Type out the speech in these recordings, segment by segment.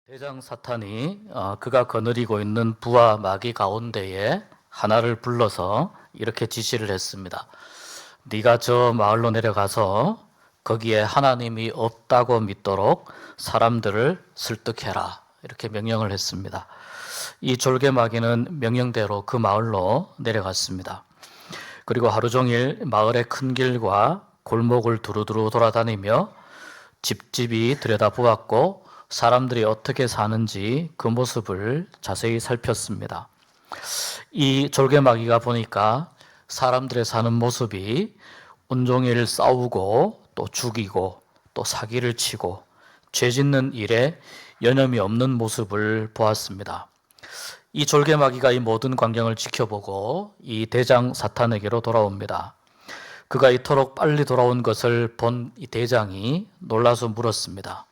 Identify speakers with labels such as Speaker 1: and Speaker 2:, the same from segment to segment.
Speaker 1: 대장 사탄이 그가 거느리고 있는 부와 마귀 가운데에 하나를 불러서 이렇게 지시를 했습니다. 네가 저 마을로 내려가서 거기에 하나님이 없다고 믿도록 사람들을 설득해라, 이렇게 명령을 했습니다. 이 졸개마귀는 명령대로 그 마을로 내려갔습니다. 그리고 하루 종일 마을의 큰 길과 골목을 두루두루 돌아다니며 집집이 들여다보았고 사람들이 어떻게 사는지 그 모습을 자세히 살폈습니다. 이 졸개마귀가 보니까 사람들의 사는 모습이 온종일 싸우고 또 죽이고 또 사기를 치고 죄 짓는 일에 여념이 없는 모습을 보았습니다. 이 졸개마귀가 이 모든 광경을 지켜보고 이 대장 사탄에게로 돌아옵니다. 그가 이토록 빨리 돌아온 것을 본 이 대장이 놀라서 물었습니다.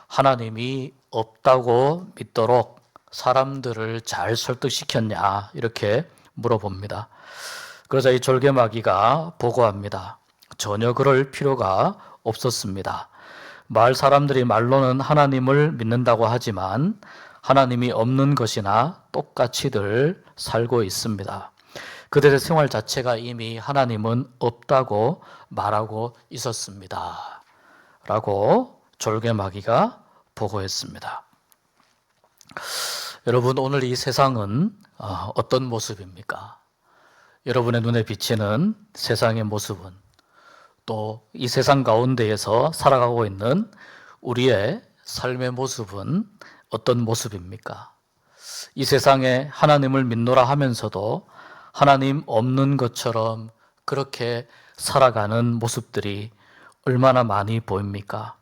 Speaker 1: 하나님이 없다고 믿도록 사람들을 잘 설득시켰냐, 이렇게 물어봅니다. 그러자 이 졸개마귀가 보고합니다. 전혀 그럴 필요가 없었습니다. 마을 사람들이 말로는 하나님을 믿는다고 하지만 하나님이 없는 것이나 똑같이들 살고 있습니다. 그들의 생활 자체가 이미 하나님은 없다고 말하고 있었습니다. 라고 졸개마귀가 보고했습니다. 여러분, 오늘 이 세상은 어떤 모습입니까? 여러분의 눈에 비치는 세상의 모습은, 또 이 세상 가운데에서 살아가고 있는 우리의 삶의 모습은 어떤 모습입니까? 이 세상에 하나님을 믿노라 하면서도 하나님 없는 것처럼 그렇게 살아가는 모습들이 얼마나 많이 보입니까?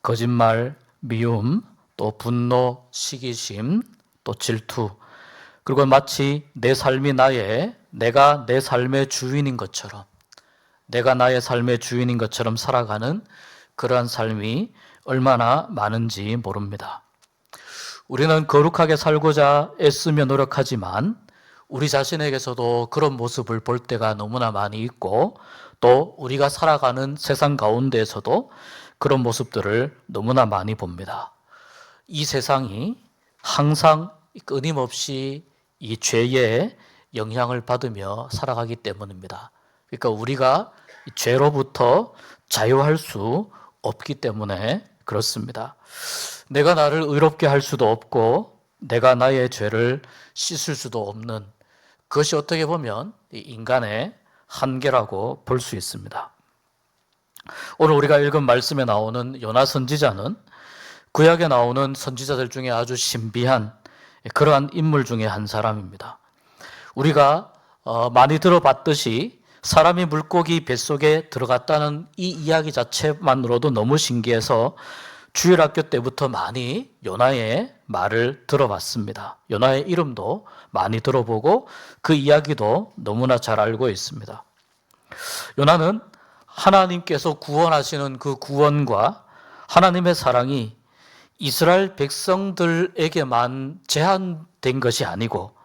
Speaker 1: 거짓말, 미움, 또 분노, 시기심, 또 질투, 그리고 마치 내 삶이 내가 내 삶의 주인인 것처럼, 내가 나의 삶의 주인인 것처럼 살아가는 그러한 삶이 얼마나 많은지 모릅니다. 우리는 거룩하게 살고자 애쓰며 노력하지만 우리 자신에게서도 그런 모습을 볼 때가 너무나 많이 있고, 또 우리가 살아가는 세상 가운데에서도 그런 모습들을 너무나 많이 봅니다. 이 세상이 항상 끊임없이 이 죄의 영향을 받으며 살아가기 때문입니다. 그러니까 우리가 죄로부터 자유할 수 없기 때문에 그렇습니다. 내가 나를 의롭게 할 수도 없고 내가 나의 죄를 씻을 수도 없는, 그것이 어떻게 보면 인간의 한계라고 볼 수 있습니다. 오늘 우리가 읽은 말씀에 나오는 요나 선지자는 구약에 나오는 선지자들 중에 아주 신비한 그러한 인물 중에 한 사람입니다. 우리가 많이 들어봤듯이 사람이 물고기 뱃속에 들어갔다는 이 이야기 자체만으로도 너무 신기해서 주일학교 때부터 많이 요나의 말을 들어봤습니다. 요나의 이름도 많이 들어보고 그 이야기도 너무나 잘 알고 있습니다. 요나는 하나님께서 구원하시는 그 구원과 하나님의 사랑이 이스라엘 백성들에게만 제한된 것이 아니고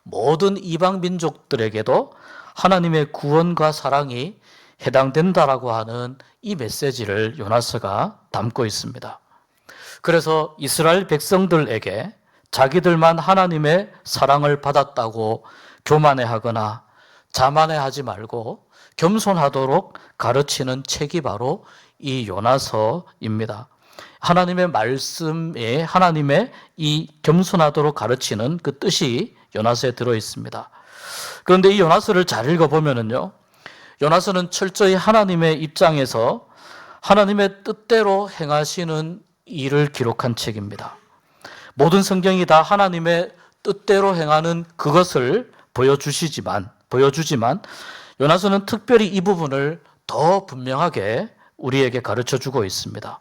Speaker 1: 모든 이방 민족들에게도 하나님의 구원과 사랑이 해당된다라고 하는 이 메시지를 요나서가 담고 있습니다. 그래서 이스라엘 백성들에게 자기들만 하나님의 사랑을 받았다고 교만해하거나 자만해하지 말고 겸손하도록 가르치는 책이 바로 이 요나서입니다. 하나님의 말씀에 하나님의 이 겸손하도록 가르치는 그 뜻이 요나서에 들어 있습니다. 그런데 이 요나서를 잘 읽어보면요, 요나서는 철저히 하나님의 입장에서 하나님의 뜻대로 행하시는 일을 기록한 책입니다. 모든 성경이 다 하나님의 뜻대로 행하는 그것을 보여주지만 요나서는 특별히 이 부분을 더 분명하게 우리에게 가르쳐주고 있습니다.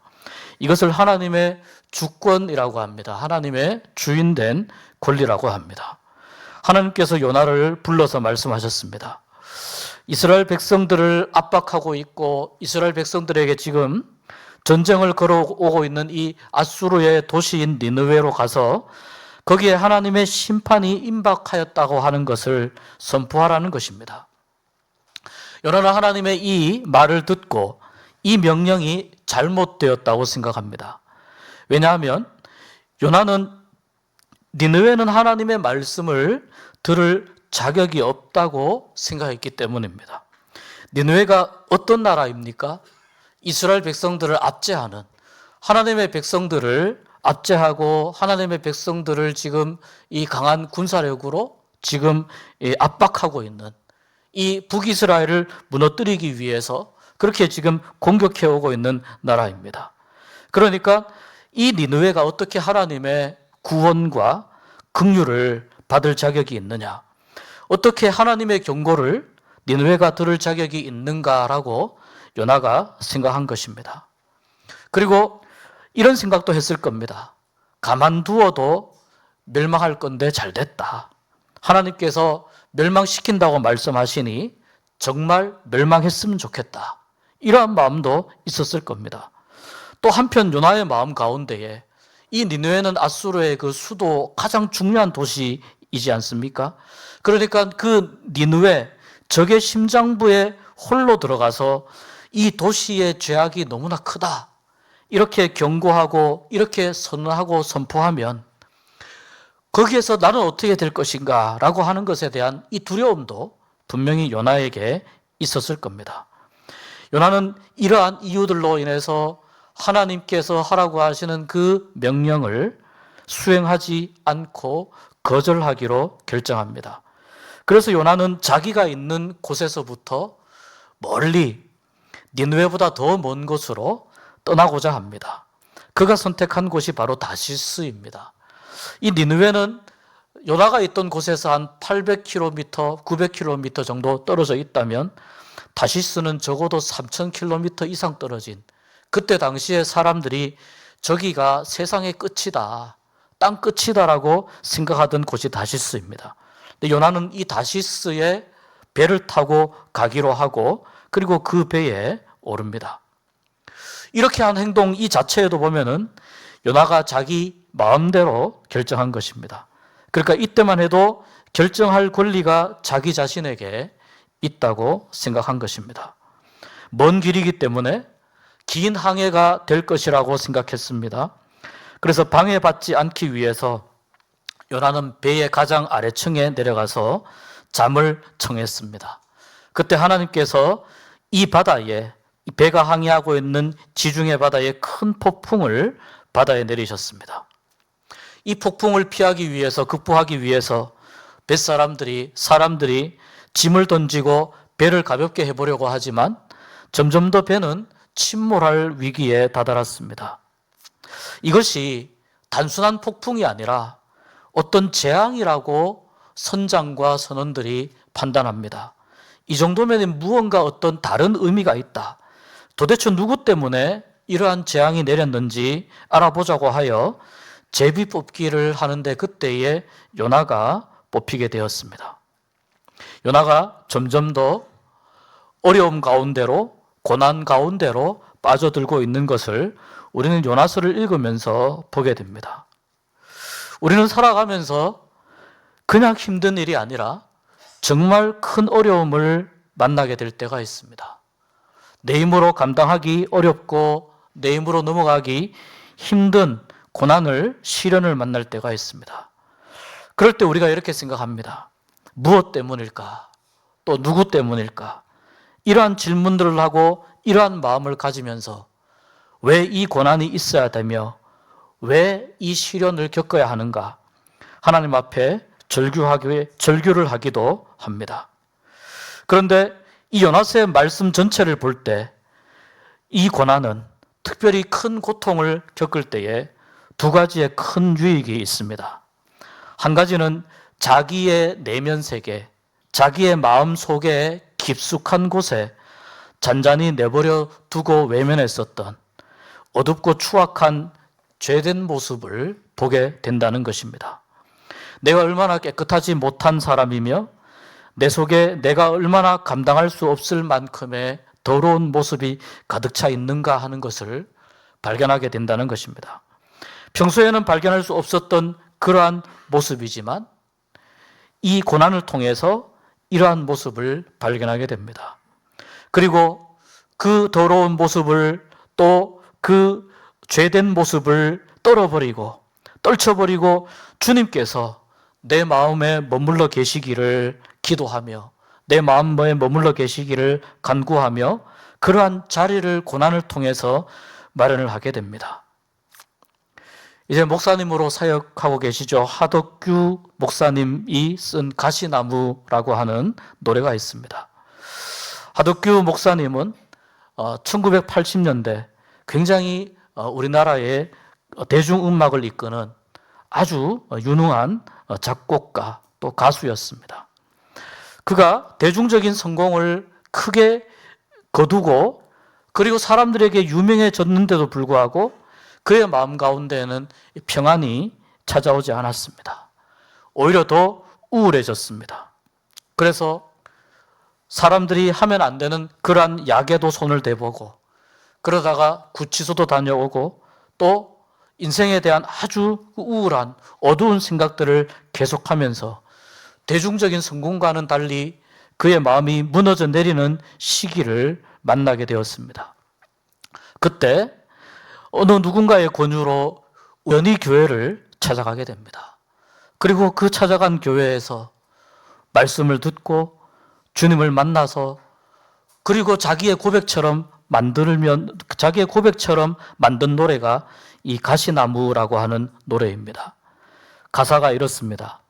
Speaker 1: 이것을 하나님의 주권이라고 합니다. 하나님의 주인된 권리라고 합니다. 하나님께서 요나를 불러서 말씀하셨습니다. 이스라엘 백성들을 압박하고 있고 이스라엘 백성들에게 지금 전쟁을 걸어오고 있는 이 아수르의 도시인 니느웨로 가서 거기에 하나님의 심판이 임박하였다고 하는 것을 선포하라는 것입니다. 요나는 하나님의 이 말을 듣고 이 명령이 잘못되었다고 생각합니다. 왜냐하면 요나는 니느웨는 하나님의 말씀을 들을 자격이 없다고 생각했기 때문입니다. 니느웨가 어떤 나라입니까? 이스라엘 백성들을 압제하는, 하나님의 백성들을 압제하고 하나님의 백성들을 지금 이 강한 군사력으로 지금 압박하고 있는, 이 북이스라엘을 무너뜨리기 위해서 그렇게 지금 공격해 오고 있는 나라입니다. 그러니까 이 니느웨가 어떻게 하나님의 구원과 긍휼을 받을 자격이 있느냐, 어떻게 하나님의 경고를 니느웨가 들을 자격이 있는가라고 요나가 생각한 것입니다. 그리고 이런 생각도 했을 겁니다. 가만두어도 멸망할 건데 잘 됐다. 하나님께서 멸망시킨다고 말씀하시니 정말 멸망했으면 좋겠다. 이러한 마음도 있었을 겁니다. 또 한편 요나의 마음 가운데에 이 니느웨는 아수르의 그 수도, 가장 중요한 도시이지 않습니까? 그러니까 그 니느웨, 적의 심장부에 홀로 들어가서 이 도시의 죄악이 너무나 크다, 이렇게 경고하고 이렇게 선언하고 선포하면 거기에서 나는 어떻게 될 것인가 라고 하는 것에 대한 이 두려움도 분명히 요나에게 있었을 겁니다. 요나는 이러한 이유들로 인해서 하나님께서 하라고 하시는 그 명령을 수행하지 않고 거절하기로 결정합니다. 그래서 요나는 자기가 있는 곳에서부터 멀리 니느웨보다 더 먼 곳으로 떠나고자 합니다. 그가 선택한 곳이 바로 다시스입니다. 이 니느웨는 요나가 있던 곳에서 한 800km, 900km 정도 떨어져 있다면 다시스는 적어도 3000km 이상 떨어진, 그때 당시에 사람들이 저기가 세상의 끝이다, 땅 끝이다라고 생각하던 곳이 다시스입니다. 근데 요나는 이 다시스에 배를 타고 가기로 하고 그리고 그 배에 오릅니다. 이렇게 한 행동 이 자체에도 보면은 요나가 자기 마음대로 결정한 것입니다. 그러니까 이때만 해도 결정할 권리가 자기 자신에게 있다고 생각한 것입니다. 먼 길이기 때문에 긴 항해가 될 것이라고 생각했습니다. 그래서 방해받지 않기 위해서 요나는 배의 가장 아래층에 내려가서 잠을 청했습니다. 그때 하나님께서 이 바다에, 배가 항해하고 있는 지중해 바다에 큰 폭풍을 바다에 내리셨습니다. 이 폭풍을 피하기 위해서, 극복하기 위해서 사람들이 짐을 던지고 배를 가볍게 해보려고 하지만 점점 더 배는 침몰할 위기에 다다랐습니다. 이것이 단순한 폭풍이 아니라 어떤 재앙이라고 선장과 선원들이 판단합니다. 이 정도면 무언가 어떤 다른 의미가 있다. 도대체 누구 때문에 이러한 재앙이 내렸는지 알아보자고 하여 제비 뽑기를 하는데 그때에 요나가 뽑히게 되었습니다. 요나가 점점 더 어려움 가운데로, 고난 가운데로 빠져들고 있는 것을 우리는 요나서를 읽으면서 보게 됩니다. 우리는 살아가면서 그냥 힘든 일이 아니라 정말 큰 어려움을 만나게 될 때가 있습니다. 내 힘으로 감당하기 어렵고 내 힘으로 넘어가기 힘든 고난을, 시련을 만날 때가 있습니다. 그럴 때 우리가 이렇게 생각합니다. 무엇 때문일까? 또 누구 때문일까? 이러한 질문들을 하고 이러한 마음을 가지면서 왜 이 고난이 있어야 되며 왜 이 시련을 겪어야 하는가? 하나님 앞에 절규를 하기도 합니다. 그런데 이 요나서의 말씀 전체를 볼 때 이 고난은, 특별히 큰 고통을 겪을 때에 두 가지의 큰 유익이 있습니다. 한 가지는 자기의 내면 세계, 자기의 마음 속에 깊숙한 곳에 잔잔히 내버려 두고 외면했었던 어둡고 추악한 죄된 모습을 보게 된다는 것입니다. 내가 얼마나 깨끗하지 못한 사람이며 내 속에 내가 얼마나 감당할 수 없을 만큼의 더러운 모습이 가득 차 있는가 하는 것을 발견하게 된다는 것입니다. 평소에는 발견할 수 없었던 그러한 모습이지만 이 고난을 통해서 이러한 모습을 발견하게 됩니다. 그리고 그 더러운 모습을, 또 그 죄된 모습을 떨어버리고 떨쳐버리고 주님께서 내 마음에 머물러 계시기를 기도하며 내 마음에 머물러 계시기를 간구하며 그러한 자리를 고난을 통해서 마련을 하게 됩니다. 이제 목사님으로 사역하고 계시죠. 하덕규 목사님이 쓴 가시나무라고 하는 노래가 있습니다. 하덕규 목사님은 1980년대 굉장히 우리나라의 대중음악을 이끄는 아주 유능한 작곡가 또 가수였습니다. 그가 대중적인 성공을 크게 거두고 그리고 사람들에게 유명해졌는데도 불구하고 그의 마음 가운데에는 평안이 찾아오지 않았습니다. 오히려 더 우울해졌습니다. 그래서 사람들이 하면 안 되는 그러한 약에도 손을 대보고 그러다가 구치소도 다녀오고 또 인생에 대한 아주 우울한 어두운 생각들을 계속하면서 대중적인 성공과는 달리 그의 마음이 무너져 내리는 시기를 만나게 되었습니다. 그때 어느 누군가의 권유로 우연히 교회를 찾아가게 됩니다. 그리고 그 찾아간 교회에서 말씀을 듣고 주님을 만나서 그리고 자기의 고백처럼 만든 노래가 이 가시나무라고 하는 노래입니다. 가사가 이렇습니다.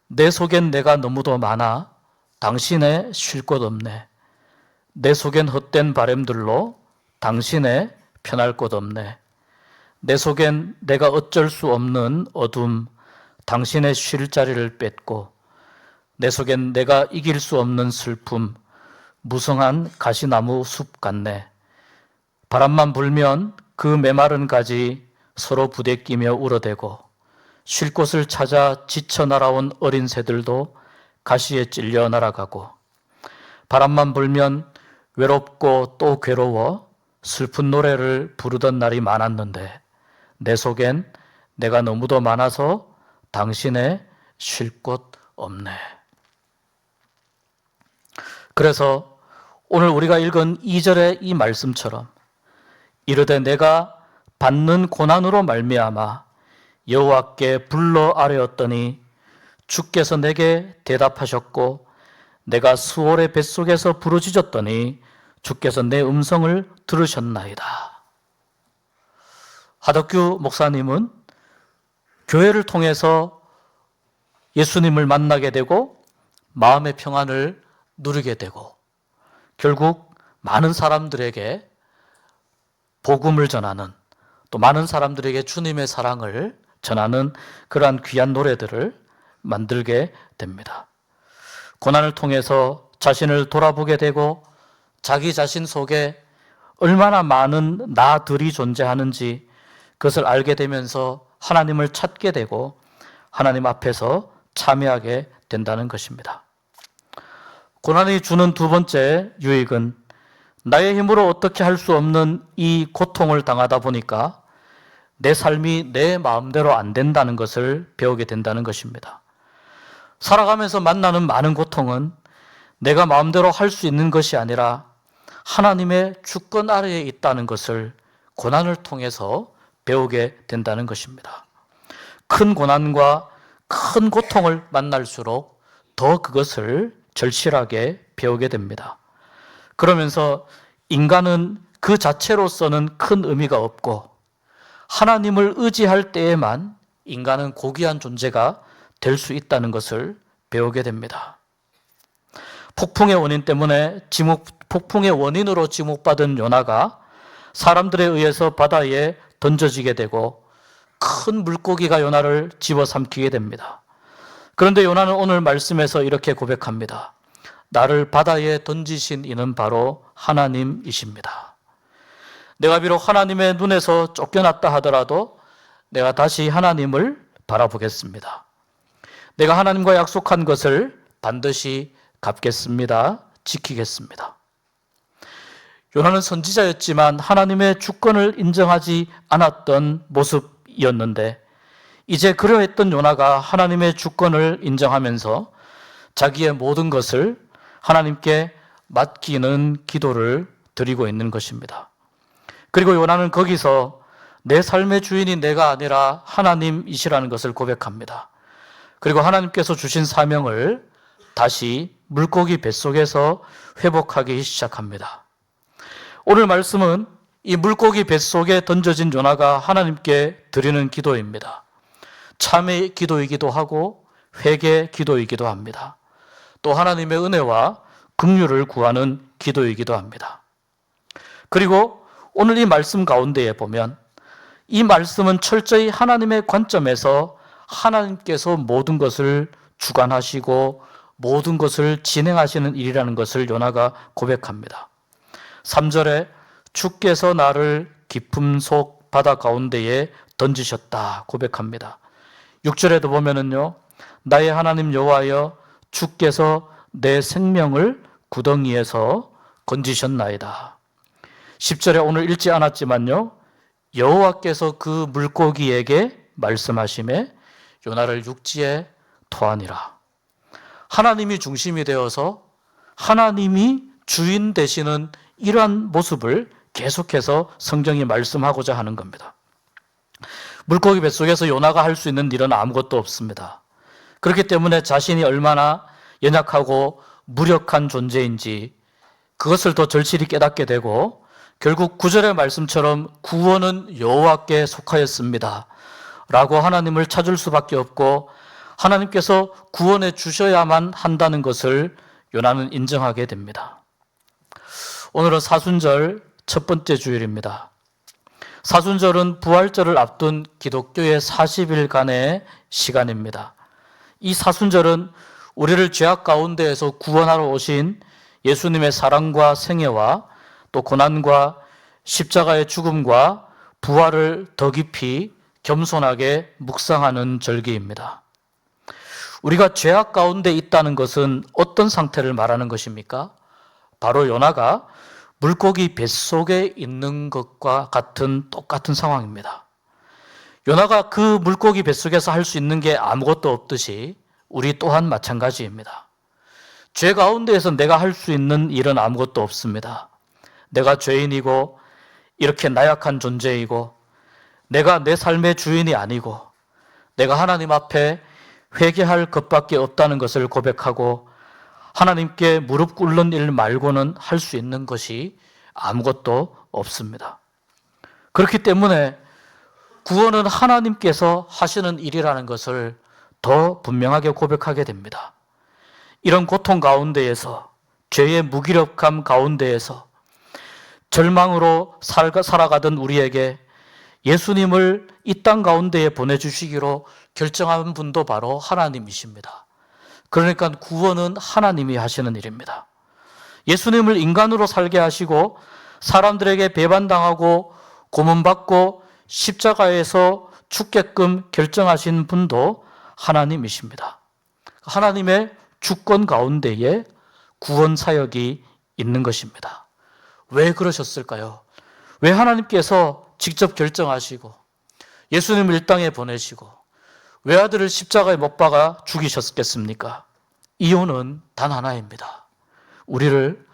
Speaker 1: 내 속엔 내가 너무도 많아 당신의 쉴 곳 없네. 내 속엔 헛된 바램들로 당신의 편할 곳 없네. 내 속엔 내가 어쩔 수 없는 어둠 당신의 쉴 자리를 뺏고 내 속엔 내가 이길 수 없는 슬픔 무성한 가시나무 숲 같네. 바람만 불면 그 메마른 가지 서로 부대끼며 울어대고 쉴 곳을 찾아 지쳐 날아온 어린 새들도 가시에 찔려 날아가고 바람만 불면 외롭고 또 괴로워 슬픈 노래를 부르던 날이 많았는데 내 속엔 내가 너무도 많아서 당신의 쉴 곳 없네. 그래서 오늘 우리가 읽은 2절의 이 말씀처럼 이르되 내가 받는 고난으로 말미암아 여호와께 불러 아뢰었더니 주께서 내게 대답하셨고 내가 수월의 뱃속에서 부르짖었더니 주께서 내 음성을 들으셨나이다. 하덕규 목사님은 교회를 통해서 예수님을 만나게 되고 마음의 평안을 누리게 되고 결국 많은 사람들에게 복음을 전하는 또 많은 사람들에게 주님의 사랑을 전하는 그러한 귀한 노래들을 만들게 됩니다. 고난을 통해서 자신을 돌아보게 되고 자기 자신 속에 얼마나 많은 나들이 존재하는지 그것을 알게 되면서 하나님을 찾게 되고 하나님 앞에서 참여하게 된다는 것입니다. 고난이 주는 두 번째 유익은 나의 힘으로 어떻게 할 수 없는 이 고통을 당하다 보니까 내 삶이 내 마음대로 안 된다는 것을 배우게 된다는 것입니다. 살아가면서 만나는 많은 고통은 내가 마음대로 할 수 있는 것이 아니라 하나님의 주권 아래에 있다는 것을 고난을 통해서 배우게 된다는 것입니다. 큰 고난과 큰 고통을 만날수록 더 그것을 절실하게 배우게 됩니다. 그러면서 인간은 그 자체로서는 큰 의미가 없고 하나님을 의지할 때에만 인간은 고귀한 존재가 될 수 있다는 것을 배우게 됩니다. 폭풍의 원인 때문에 폭풍의 원인으로 지목받은 요나가 사람들에 의해서 바다에 던져지게 되고 큰 물고기가 요나를 집어삼키게 됩니다. 그런데 요나는 오늘 말씀에서 이렇게 고백합니다. 나를 바다에 던지신 이는 바로 하나님이십니다. 내가 비록 하나님의 눈에서 쫓겨났다 하더라도 내가 다시 하나님을 바라보겠습니다. 내가 하나님과 약속한 것을 반드시 갚겠습니다. 지키겠습니다. 요나는 선지자였지만 하나님의 주권을 인정하지 않았던 모습이었는데 이제 그러했던 요나가 하나님의 주권을 인정하면서 자기의 모든 것을 하나님께 맡기는 기도를 드리고 있는 것입니다. 그리고 요나는 거기서 내 삶의 주인이 내가 아니라 하나님이시라는 것을 고백합니다. 그리고 하나님께서 주신 사명을 다시 물고기 뱃속에서 회복하기 시작합니다. 오늘 말씀은 이 물고기 뱃속에 던져진 요나가 하나님께 드리는 기도입니다. 참의 기도이기도 하고 회개 기도이기도 합니다. 또 하나님의 은혜와 긍휼을 구하는 기도이기도 합니다. 그리고 오늘 이 말씀 가운데에 보면 이 말씀은 철저히 하나님의 관점에서 하나님께서 모든 것을 주관하시고 모든 것을 진행하시는 일이라는 것을 요나가 고백합니다. 3절에 주께서 나를 깊음 속 바다 가운데에 던지셨다 고백합니다. 6절에도 보면은요, 나의 하나님 여호와여 주께서 내 생명을 구덩이에서 건지셨나이다. 10절에 오늘 읽지 않았지만요, 여호와께서 그 물고기에게 말씀하시매 요나를 육지에 토하니라. 하나님이 중심이 되어서 하나님이 주인 되시는 이러한 모습을 계속해서 성경이 말씀하고자 하는 겁니다. 물고기 뱃속에서 요나가 할 수 있는 일은 아무것도 없습니다. 그렇기 때문에 자신이 얼마나 연약하고 무력한 존재인지 그것을 더 절실히 깨닫게 되고 결국 9절의 말씀처럼 구원은 여호와께 속하였습니다 라고 하나님을 찾을 수밖에 없고 하나님께서 구원해 주셔야만 한다는 것을 요나는 인정하게 됩니다. 오늘은 사순절 첫 번째 주일입니다. 사순절은 부활절을 앞둔 기독교의 40일간의 시간입니다. 이 사순절은 우리를 죄악 가운데에서 구원하러 오신 예수님의 사랑과 생애와 또 고난과 십자가의 죽음과 부활을 더 깊이 겸손하게 묵상하는 절기입니다. 우리가 죄악 가운데 있다는 것은 어떤 상태를 말하는 것입니까? 바로 요나가 물고기 뱃속에 있는 것과 같은 똑같은 상황입니다. 요나가 그 물고기 뱃속에서 할 수 있는 게 아무것도 없듯이 우리 또한 마찬가지입니다. 죄 가운데에서 내가 할 수 있는 일은 아무것도 없습니다. 내가 죄인이고 이렇게 나약한 존재이고 내가 내 삶의 주인이 아니고 내가 하나님 앞에 회개할 것밖에 없다는 것을 고백하고 하나님께 무릎 꿇는 일 말고는 할 수 있는 것이 아무것도 없습니다. 그렇기 때문에 구원은 하나님께서 하시는 일이라는 것을 더 분명하게 고백하게 됩니다. 이런 고통 가운데에서 죄의 무기력함 가운데에서 절망으로 살아가던 우리에게 예수님을 이 땅 가운데에 보내주시기로 결정한 분도 바로 하나님이십니다. 그러니까 구원은 하나님이 하시는 일입니다. 예수님을 인간으로 살게 하시고 사람들에게 배반당하고 고문받고 십자가에서 죽게끔 결정하신 분도 하나님이십니다. 하나님의 주권 가운데에 구원 사역이 있는 것입니다. 왜 그러셨을까요? 왜 하나님께서 직접 결정하시고 예수님을 이 땅에 보내시고 외아들을 십자가에 못 박아 죽이셨겠습니까? 이유는 단 하나입니다. 우리를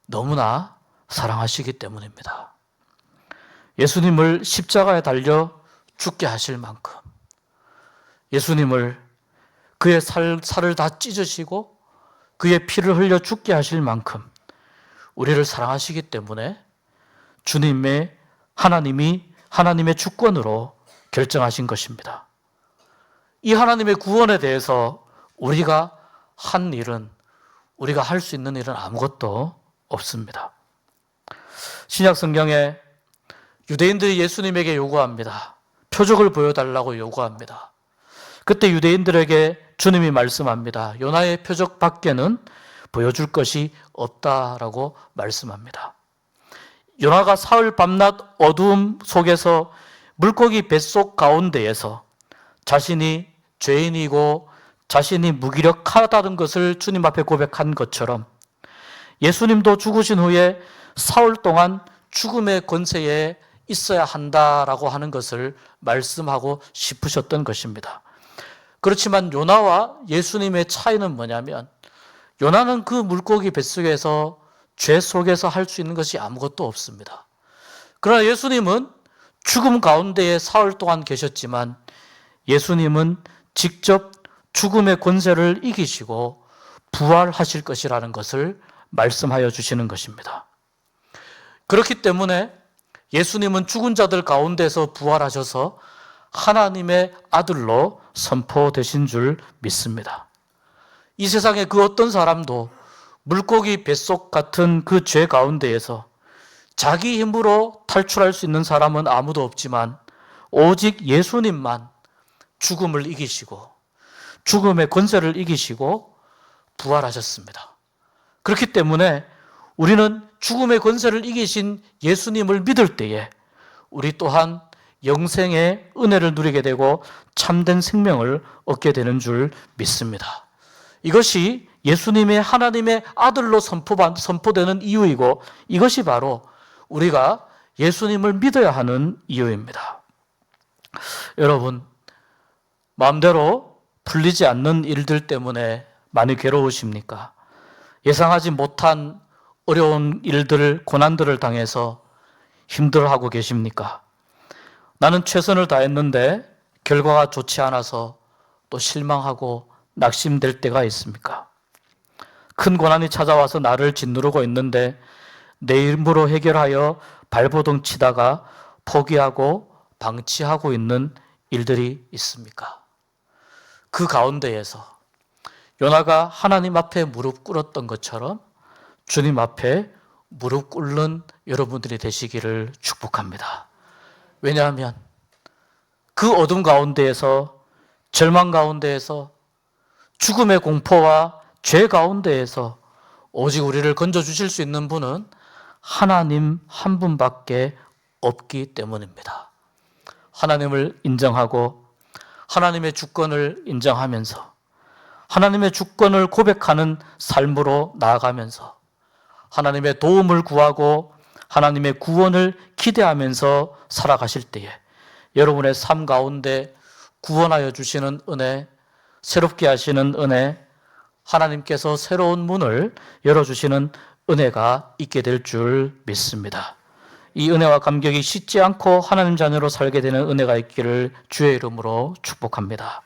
Speaker 1: 너무나 사랑하시기 때문입니다. 예수님을 십자가에 달려 죽게 하실 만큼 예수님을 그의 살을 다 찢으시고 그의 피를 흘려 죽게 하실 만큼 우리를 사랑하시기 때문에 하나님이 하나님의 주권으로 결정하신 것입니다. 이 하나님의 구원에 대해서 우리가 한 일은, 우리가 할 수 있는 일은 아무것도 없습니다. 신약 성경에 유대인들이 예수님에게 요구합니다. 표적을 보여달라고 요구합니다. 그때 유대인들에게 주님이 말씀합니다. 요나의 표적 밖에는 보여줄 것이 없다라고 말씀합니다. 요나가 사흘 밤낮 어두움 속에서 물고기 뱃속 가운데에서 자신이 죄인이고 자신이 무기력하다는 것을 주님 앞에 고백한 것처럼 예수님도 죽으신 후에 사흘 동안 죽음의 권세에 있어야 한다라고 하는 것을 말씀하고 싶으셨던 것입니다. 그렇지만 요나와 예수님의 차이는 뭐냐면 요나는 그 물고기 뱃속에서 죄 속에서 할 수 있는 것이 아무것도 없습니다. 그러나 예수님은 죽음 가운데에 사흘 동안 계셨지만 예수님은 직접 죽음의 권세를 이기시고 부활하실 것이라는 것을 말씀하여 주시는 것입니다. 그렇기 때문에 예수님은 죽은 자들 가운데서 부활하셔서 하나님의 아들로 선포되신 줄 믿습니다. 이 세상에 그 어떤 사람도 물고기 뱃속 같은 그 죄 가운데에서 자기 힘으로 탈출할 수 있는 사람은 아무도 없지만 오직 예수님만 죽음을 이기시고 죽음의 권세를 이기시고 부활하셨습니다. 그렇기 때문에 우리는 죽음의 권세를 이기신 예수님을 믿을 때에 우리 또한 영생의 은혜를 누리게 되고 참된 생명을 얻게 되는 줄 믿습니다. 이것이 예수님의 하나님의 아들로 선포되는 이유이고 이것이 바로 우리가 예수님을 믿어야 하는 이유입니다. 여러분, 마음대로 풀리지 않는 일들 때문에 많이 괴로우십니까? 예상하지 못한 어려운 일들, 고난들을 당해서 힘들어하고 계십니까? 나는 최선을 다했는데 결과가 좋지 않아서 또 실망하고 낙심될 때가 있습니까? 큰 고난이 찾아와서 나를 짓누르고 있는데 내 힘으로 해결하여 발버둥 치다가 포기하고 방치하고 있는 일들이 있습니까? 그 가운데에서 요나가 하나님 앞에 무릎 꿇었던 것처럼 주님 앞에 무릎 꿇는 여러분들이 되시기를 축복합니다. 왜냐하면 그 어둠 가운데에서, 절망 가운데에서, 죽음의 공포와 죄 가운데에서 오직 우리를 건져주실 수 있는 분은 하나님 한 분밖에 없기 때문입니다. 하나님을 인정하고 하나님의 주권을 인정하면서 하나님의 주권을 고백하는 삶으로 나아가면서 하나님의 도움을 구하고 하나님의 구원을 기대하면서 살아가실 때에 여러분의 삶 가운데 구원하여 주시는 은혜, 새롭게 하시는 은혜, 하나님께서 새로운 문을 열어주시는 은혜가 있게 될 줄 믿습니다. 이 은혜와 감격이 씻지 않고 하나님 자녀로 살게 되는 은혜가 있기를 주의 이름으로 축복합니다.